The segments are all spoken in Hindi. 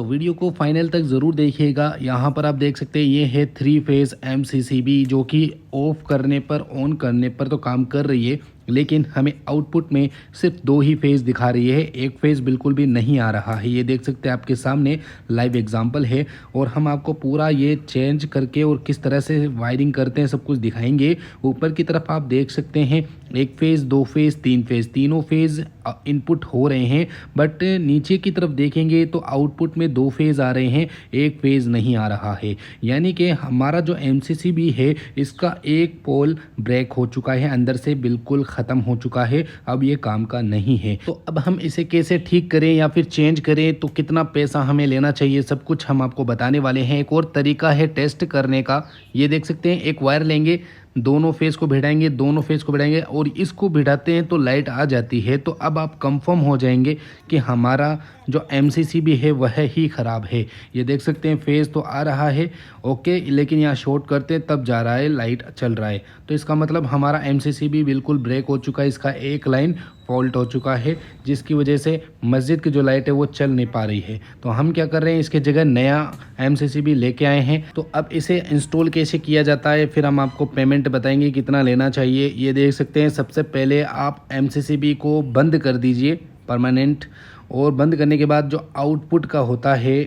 वीडियो को फाइनल तक ज़रूर देखिएगा। यहाँ पर आप देख सकते हैं ये है 3 फेज़ MCCB जो कि ऑफ करने पर ऑन करने पर तो काम कर रही है, लेकिन हमें आउटपुट में सिर्फ 2 ही फेज़ दिखा रही है, एक फेज़ बिल्कुल भी नहीं आ रहा है। ये देख सकते हैं आपके सामने लाइव एग्जांपल है और हम आपको पूरा ये चेंज करके और किस तरह से वायरिंग करते हैं सब कुछ दिखाएंगे। ऊपर की तरफ आप देख सकते हैं 1 फेज़, 2 फेज़, 3 फेज़, तीनों फेज़ इनपुट हो रहे हैं, बट नीचे की तरफ देखेंगे तो आउटपुट में 2 फेज़ आ रहे हैं, 1 फेज़ नहीं आ रहा है। यानी कि हमारा जो MCCB है इसका एक पोल ब्रेक हो चुका है, अंदर से बिल्कुल ख़त्म हो चुका है, अब ये काम का नहीं है। तो अब हम इसे कैसे ठीक करें या फिर चेंज करें, तो कितना पैसा हमें लेना चाहिए, सब कुछ हम आपको बताने वाले हैं। एक और तरीका है टेस्ट करने का। ये देख सकते हैं एक वायर लेंगे, दोनों फेज़ को भिड़ाएंगे, दोनों फेज़ को भिड़ाएंगे और इसको भिड़ाते हैं तो लाइट आ जाती है। तो अब आप कंफर्म हो जाएंगे कि हमारा जो MCCB है वह ही ख़राब है। ये देख सकते हैं फेज़ तो आ रहा है ओके, लेकिन यहाँ शॉर्ट करते हैं तब जा रहा है, लाइट चल रहा है। तो इसका मतलब हमारा MCCB बिल्कुल ब्रेक हो चुका है, इसका एक लाइन फॉल्ट हो चुका है, जिसकी वजह से मस्जिद की जो लाइट है वो चल नहीं पा रही है। तो हम क्या कर रहे हैं, इसके जगह नया MCCB लेके आए हैं। तो अब इसे इंस्टॉल कैसे किया जाता है, फिर हम आपको पेमेंट बताएंगे कितना लेना चाहिए। ये देख सकते हैं सबसे पहले आप MCCB को बंद कर दीजिए परमानेंट, और बंद करने के बाद जो आउटपुट का होता है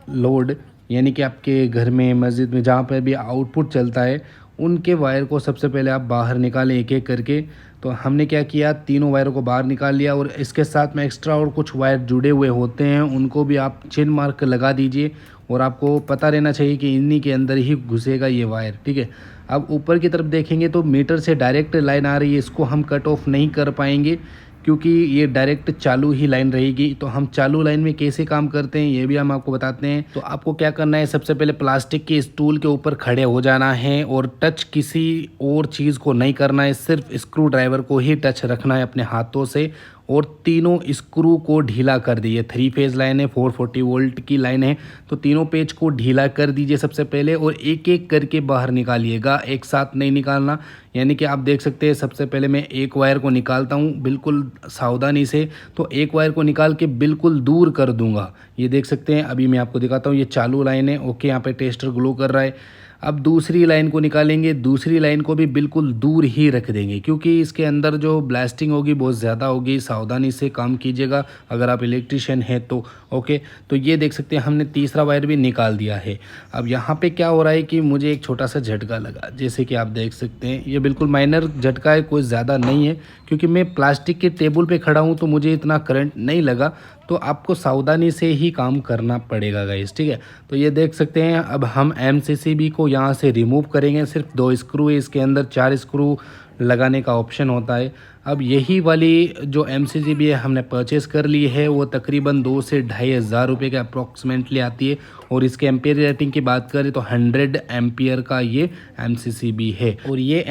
लोड, यानी कि आपके घर में मस्जिद में जहाँ पर भी आउटपुट चलता है उनके वायर को सबसे पहले आप बाहर निकालें एक एक करके। तो हमने क्या किया, तीनों वायरों को बाहर निकाल लिया और इसके साथ में एक्स्ट्रा और कुछ वायर जुड़े हुए होते हैं उनको भी आप चिन्ह मार्क लगा दीजिए, और आपको पता रहना चाहिए कि इन्हीं के अंदर ही घुसेगा ये वायर, ठीक है। अब ऊपर की तरफ देखेंगे तो मीटर से डायरेक्ट लाइन आ रही है, इसको हम कट ऑफ नहीं कर पाएंगे क्योंकि ये डायरेक्ट चालू ही लाइन रहेगी। तो हम चालू लाइन में कैसे काम करते हैं ये भी हम आपको बताते हैं। तो आपको क्या करना है, सबसे पहले प्लास्टिक के स्टूल के ऊपर खड़े हो जाना है और टच किसी और चीज़ को नहीं करना है, सिर्फ स्क्रू ड्राइवर को ही टच रखना है अपने हाथों से, और तीनों स्क्रू को ढीला कर दिए। 3 फेज़ लाइन है, 440 वोल्ट की लाइन है, तो तीनों पेज को ढीला कर दीजिए सबसे पहले और एक एक करके बाहर निकालिएगा, एक साथ नहीं निकालना। यानी कि आप देख सकते हैं सबसे पहले मैं एक वायर को निकालता हूँ बिल्कुल सावधानी से, तो एक वायर को निकाल के बिल्कुल दूर कर दूंगा। ये देख सकते हैं, अभी मैं आपको दिखाता हूँ, ये चालू लाइन है ओके, यहाँ पे टेस्टर ग्लो कर रहा है। अब दूसरी लाइन को निकालेंगे, दूसरी लाइन को भी बिल्कुल दूर ही रख देंगे क्योंकि इसके अंदर जो ब्लास्टिंग होगी बहुत ज़्यादा होगी। सावधानी से काम कीजिएगा अगर आप इलेक्ट्रिशियन हैं तो ओके। तो ये देख सकते हैं हमने तीसरा वायर भी निकाल दिया है। अब यहाँ पे क्या हो रहा है कि मुझे एक छोटा सा झटका लगा, जैसे कि आप देख सकते हैं ये बिल्कुल माइनर झटका है, कोई ज़्यादा नहीं है क्योंकि मैं प्लास्टिक के टेबल पे खड़ा हूँ तो मुझे इतना करंट नहीं लगा। तो आपको सावधानी से ही काम करना पड़ेगा गाइस, ठीक है। तो ये देख सकते हैं अब हम MCCB को यहाँ से रिमूव करेंगे। सिर्फ 2 स्क्रू है इसके अंदर, 4 स्क्रू लगाने का ऑप्शन होता है। अब यही वाली जो MCCB है हमने परचेज़ कर ली है, वो तकरीबन 2 से 2,500 रुपये के अप्रॉक्सीमेटली आती है, और इसके एम्पियर रेटिंग की बात करें तो 100 एम्पियर का ये MCCB है। और ये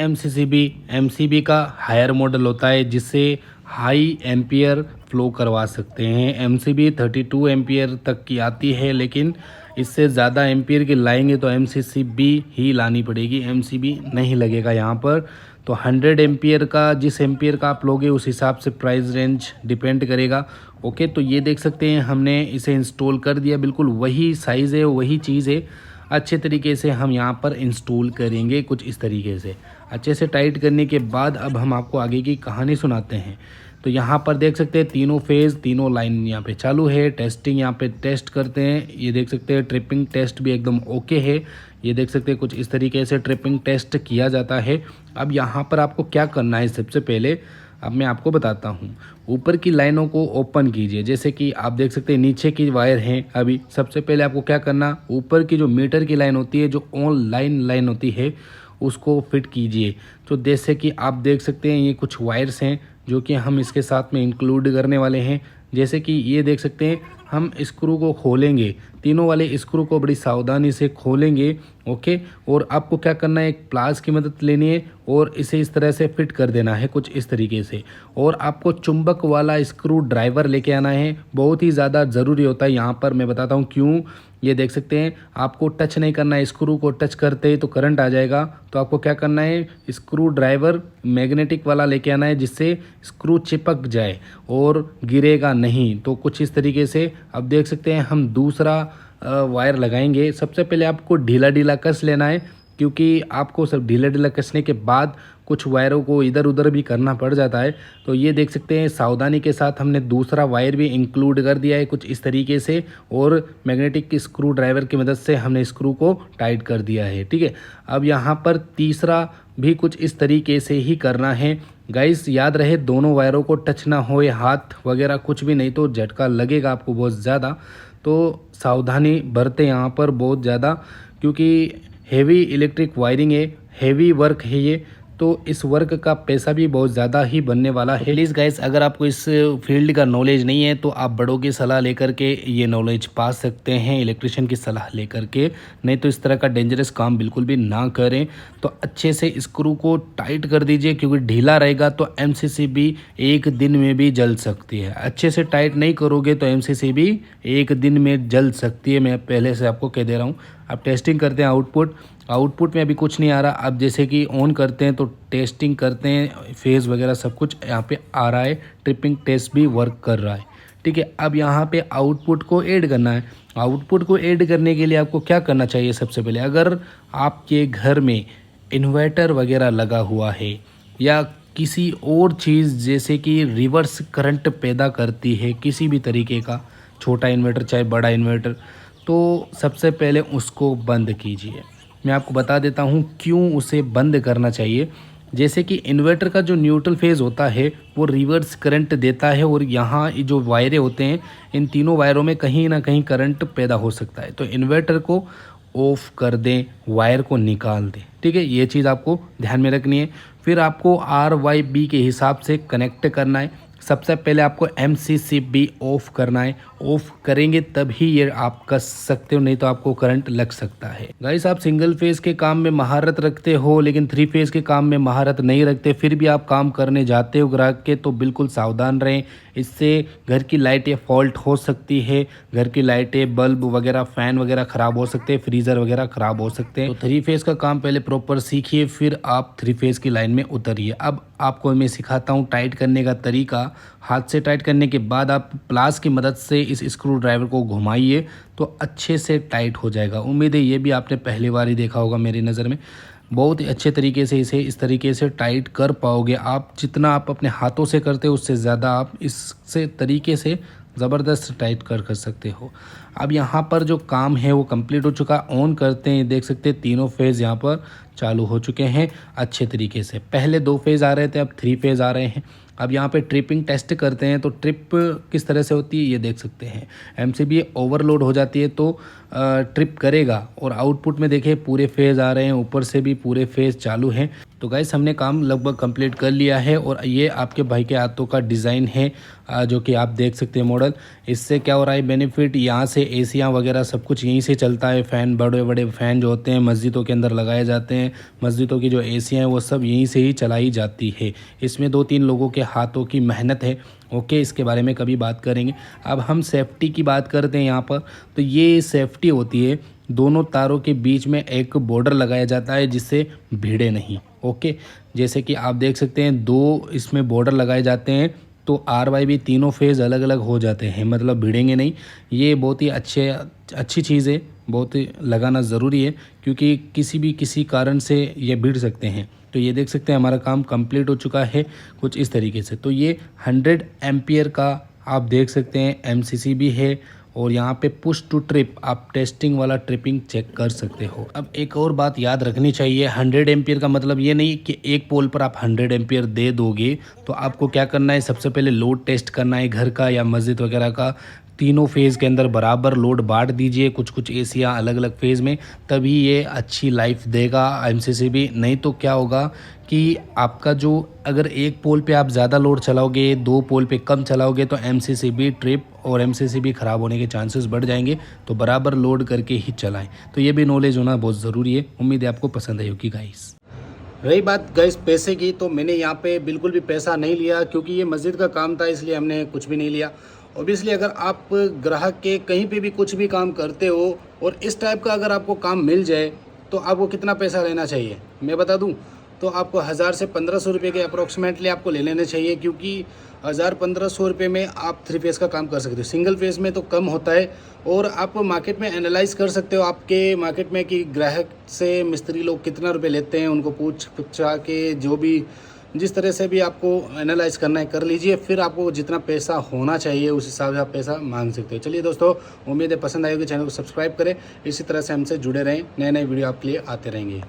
MCB का हायर मॉडल होता है जिससे हाई एम्पियर फ्लो करवा सकते हैं। MCB 32 एम्पियर तक की आती है, लेकिन इससे ज़्यादा एम्पियर की लाएंगे तो MCCB ही लानी पड़ेगी, MCB नहीं लगेगा यहाँ पर। तो 100 एम्पियर का, जिस एम्पियर का आप लोगे उस हिसाब से प्राइस रेंज डिपेंड करेगा ओके। तो ये देख सकते हैं हमने इसे इंस्टॉल कर दिया, बिल्कुल वही साइज़ है, वही चीज़ है। अच्छे तरीके से हम यहाँ पर इंस्टॉल करेंगे कुछ इस तरीके से। अच्छे से टाइट करने के बाद अब हम आपको आगे की कहानी सुनाते हैं। तो यहाँ पर देख सकते हैं तीनों फेज़, तीनों लाइन यहाँ पे चालू है। टेस्टिंग यहाँ पे टेस्ट करते हैं। ये देख सकते हैं ट्रिपिंग टेस्ट भी एकदम ओके है। ये देख सकते हैं कुछ इस तरीके से ट्रिपिंग टेस्ट किया जाता है। अब यहाँ पर आपको क्या करना है, सबसे पहले अब मैं आपको बताता हूँ। ऊपर की लाइनों को ओपन कीजिए, जैसे कि आप देख सकते हैं नीचे की वायर हैं। अभी सबसे पहले आपको क्या करना, ऊपर की जो मीटर की लाइन होती है, जो ऑनलाइन लाइन होती है, उसको फिट कीजिए। तो जैसे कि आप देख सकते हैं ये कुछ वायर्स हैं जो कि हम इसके साथ में इंक्लूड करने वाले हैं। जैसे कि ये देख सकते हैं हम स्क्रू को खोलेंगे, तीनों वाले स्क्रू को बड़ी सावधानी से खोलेंगे ओके। और आपको क्या करना है, एक प्लास की मदद लेनी है और इसे इस तरह से फिट कर देना है कुछ इस तरीके से। और आपको चुंबक वाला स्क्रू ड्राइवर लेके आना है, बहुत ही ज़्यादा ज़रूरी होता है। यहाँ पर मैं बताता हूँ क्यों। ये देख सकते हैं आपको टच नहीं करना है, स्क्रू को टच करते ही तो करंट आ जाएगा। तो आपको क्या करना है, स्क्रू ड्राइवर मैग्नेटिक वाला लेके आना है जिससे स्क्रू चिपक जाए और गिरेगा नहीं। तो कुछ इस तरीके से अब देख सकते हैं हम दूसरा वायर लगाएंगे, सबसे पहले आपको ढीला ढीला कस लेना है, क्योंकि आपको सब ढीला ढीला कसने के बाद कुछ वायरों को इधर उधर भी करना पड़ जाता है। तो ये देख सकते हैं सावधानी के साथ हमने दूसरा वायर भी इंक्लूड कर दिया है कुछ इस तरीके से, और मैग्नेटिक स्क्रू ड्राइवर की मदद से हमने स्क्रू को टाइट कर दिया है। ठीक है, अब यहाँ पर तीसरा भी कुछ इस तरीके से ही करना है गाइस। याद रहे दोनों वायरों को टच ना होए, हाथ वगैरह कुछ भी, नहीं तो झटका लगेगा आपको बहुत ज़्यादा। तो सावधानी बरतें यहाँ पर बहुत ज़्यादा, क्योंकि हेवी इलेक्ट्रिक वायरिंग है, हेवी वर्क है ये, तो इस वर्क का पैसा भी बहुत ज़्यादा ही बनने वाला है। प्लीज़ गाइस, अगर आपको इस फील्ड का नॉलेज नहीं है तो आप बड़ों की सलाह लेकर के ये नॉलेज पा सकते हैं, इलेक्ट्रिशियन की सलाह लेकर के, नहीं तो इस तरह का डेंजरस काम बिल्कुल भी ना करें। तो अच्छे से स्क्रू को टाइट कर दीजिए, क्योंकि ढीला रहेगा तो MCCB एक दिन में भी जल सकती है। अच्छे से टाइट नहीं करोगे तो MCCB एक दिन में जल सकती है, मैं पहले से आपको कह दे रहा हूँ। अब टेस्टिंग करते हैं आउटपुट में अभी कुछ नहीं आ रहा। अब जैसे कि ऑन करते हैं तो टेस्टिंग करते हैं, फेज़ वगैरह सब कुछ यहाँ पे आ रहा है, ट्रिपिंग टेस्ट भी वर्क कर रहा है। ठीक है, अब यहाँ पे आउटपुट को ऐड करना है। आउटपुट को ऐड करने के लिए आपको क्या करना चाहिए, सबसे पहले अगर आपके घर में इन्वर्टर वगैरह लगा हुआ है या किसी और चीज़ जैसे कि रिवर्स करंट पैदा करती है किसी भी तरीके का, छोटा इन्वर्टर चाहे बड़ा इन्वर्टर, तो सबसे पहले उसको बंद कीजिए। मैं आपको बता देता हूँ क्यों उसे बंद करना चाहिए। जैसे कि इन्वर्टर का जो न्यूट्रल फेज़ होता है वो रिवर्स करंट देता है, और यहाँ जो वायरें होते हैं इन तीनों वायरों में कहीं ना कहीं करंट पैदा हो सकता है। तो इन्वर्टर को ऑफ कर दें, वायर को निकाल दें। ठीक है, ये चीज़ आपको ध्यान में रखनी है। फिर आपको RYB के हिसाब से कनेक्ट करना है। सबसे पहले आपको MCCB ऑफ करना है, ऑफ करेंगे तभी ये आप कस सकते हो, नहीं तो आपको करंट लग सकता है। गाइस, आप सिंगल फेज़ के काम में महारत रखते हो लेकिन 3 फेज़ के काम में महारत नहीं रखते, फिर भी आप काम करने जाते हो ग्राहक के, तो बिल्कुल सावधान रहें। इससे घर की लाइटें फॉल्ट हो सकती है, घर की लाइटें, बल्ब वगैरह, फ़ैन वगैरह ख़राब हो सकते हैं, फ्रीज़र वगैरह ख़राब हो सकते हैं। तो 3 फेज़ का काम पहले प्रॉपर सीखिए, फिर आप 3 फेज़ की लाइन में उतरिए। अब आपको मैं सिखाता हूँ टाइट करने का तरीका। हाथ से टाइट करने के बाद आप प्लास की मदद से इस स्क्रू ड्राइवर को घुमाइए तो अच्छे से टाइट हो जाएगा। उम्मीद है ये भी आपने पहली बार ही देखा होगा मेरी नज़र में। बहुत ही अच्छे तरीके से इसे इस तरीके से टाइट कर पाओगे आप। जितना आप अपने हाथों से करते हो उससे ज़्यादा आप इससे तरीके से ज़बरदस्त टाइट कर सकते हो। अब यहाँ पर जो काम है वो कंप्लीट हो चुका। ऑन करते हैं, देख सकते हैं तीनों फेज़ यहाँ पर चालू हो चुके हैं अच्छे तरीके से। पहले 2 फेज़ आ रहे थे, अब 3 फेज़ आ रहे हैं। अब यहाँ पे ट्रिपिंग टेस्ट करते हैं तो ट्रिप किस तरह से होती है ये देख सकते हैं। MCB ओवरलोड हो जाती है तो ट्रिप करेगा, और आउटपुट में देखिए पूरे फेज़ आ रहे हैं, ऊपर से भी पूरे फेज़ चालू हैं। तो गाइस, हमने काम लगभग कंप्लीट कर लिया है, और ये आपके भाई के हाथों का डिज़ाइन है जो कि आप देख सकते हैं मॉडल। इससे क्या हो रहा है बेनिफिट, यहाँ से एसियाँ वगैरह सब कुछ यहीं से चलता है। फ़ैन, बड़े बड़े फ़ैन जो होते हैं मस्जिदों के अंदर लगाए जाते हैं, मस्जिदों की जो एसियाँ हैं वो सब यहीं से ही चलाई जाती है। इसमें 2-3 लोगों के हाथों की मेहनत है। ओके, इसके बारे में कभी बात करेंगे। अब हम सेफ्टी की बात करते हैं यहाँ पर। तो ये सेफ्टी होती है, दोनों तारों के बीच में एक बॉर्डर लगाया जाता है जिससे भिड़े नहीं। ओके, जैसे कि आप देख सकते हैं 2 इसमें बॉर्डर लगाए जाते हैं, तो RYB तीनों फेज़ अलग अलग हो जाते हैं, मतलब भिड़ेंगे नहीं। ये बहुत ही अच्छी चीज़ है, बहुत ही लगाना ज़रूरी है, क्योंकि किसी कारण से ये भिड़ सकते हैं। तो ये देख सकते हैं हमारा काम कंप्लीट हो चुका है कुछ इस तरीके से। तो ये 100 एम्पियर का आप देख सकते हैं MCCB है, और यहाँ पे पुश टू ट्रिप आप टेस्टिंग वाला ट्रिपिंग चेक कर सकते हो। अब एक और बात याद रखनी चाहिए, 100 एम्पियर का मतलब ये नहीं कि एक पोल पर आप 100 एम्पियर दे दोगे। तो आपको क्या करना है, सबसे पहले लोड टेस्ट करना है घर का या मस्जिद वगैरह का। तीनों फेज़ के अंदर बराबर लोड बांट दीजिए, कुछ एसियाँ अलग अलग फेज़ में, तभी ये अच्छी लाइफ देगा MCCB। नहीं तो क्या होगा कि आपका जो, अगर एक पोल पे आप ज़्यादा लोड चलाओगे, 2 पोल पे कम चलाओगे, तो MCCB ट्रिप और MCCB ख़राब होने के चांसेस बढ़ जाएंगे। तो बराबर लोड करके ही चलाएं। तो ये भी नॉलेज होना बहुत ज़रूरी है। उम्मीद है आपको पसंद आई होगी गाइस। रही बात गाइस पैसे की, तो मैंने यहाँ पे बिल्कुल भी पैसा नहीं लिया, क्योंकि ये मस्जिद का काम था, इसलिए हमने कुछ भी नहीं लिया। ऑब्वियसली अगर आप ग्राहक के कहीं पे भी कुछ भी काम करते हो और इस टाइप का अगर आपको काम मिल जाए तो आपको कितना पैसा लेना चाहिए मैं बता दूं, तो आपको 1000 से 1500 रुपये के अप्रोक्सीमेटली आपको ले लेने चाहिए, क्योंकि 1000-1500 रुपये में आप 3 फेज़ का काम कर सकते हो। सिंगल फेज़ में तो कम होता है और आप मार्केट में एनालाइज़ कर सकते हो आपके मार्केट में कि ग्राहक से मिस्त्री लोग कितना रुपये लेते हैं, उनको पूछा के जो भी जिस तरह से भी आपको एनालाइज़ करना है कर लीजिए, फिर आपको जितना पैसा होना चाहिए उस हिसाब से आप पैसा मांग सकते हो। चलिए दोस्तों, उम्मीद है पसंद आएगी, चैनल को सब्सक्राइब करें, इसी तरह से हमसे जुड़े रहें, नए नए वीडियो आपके लिए आते रहेंगे।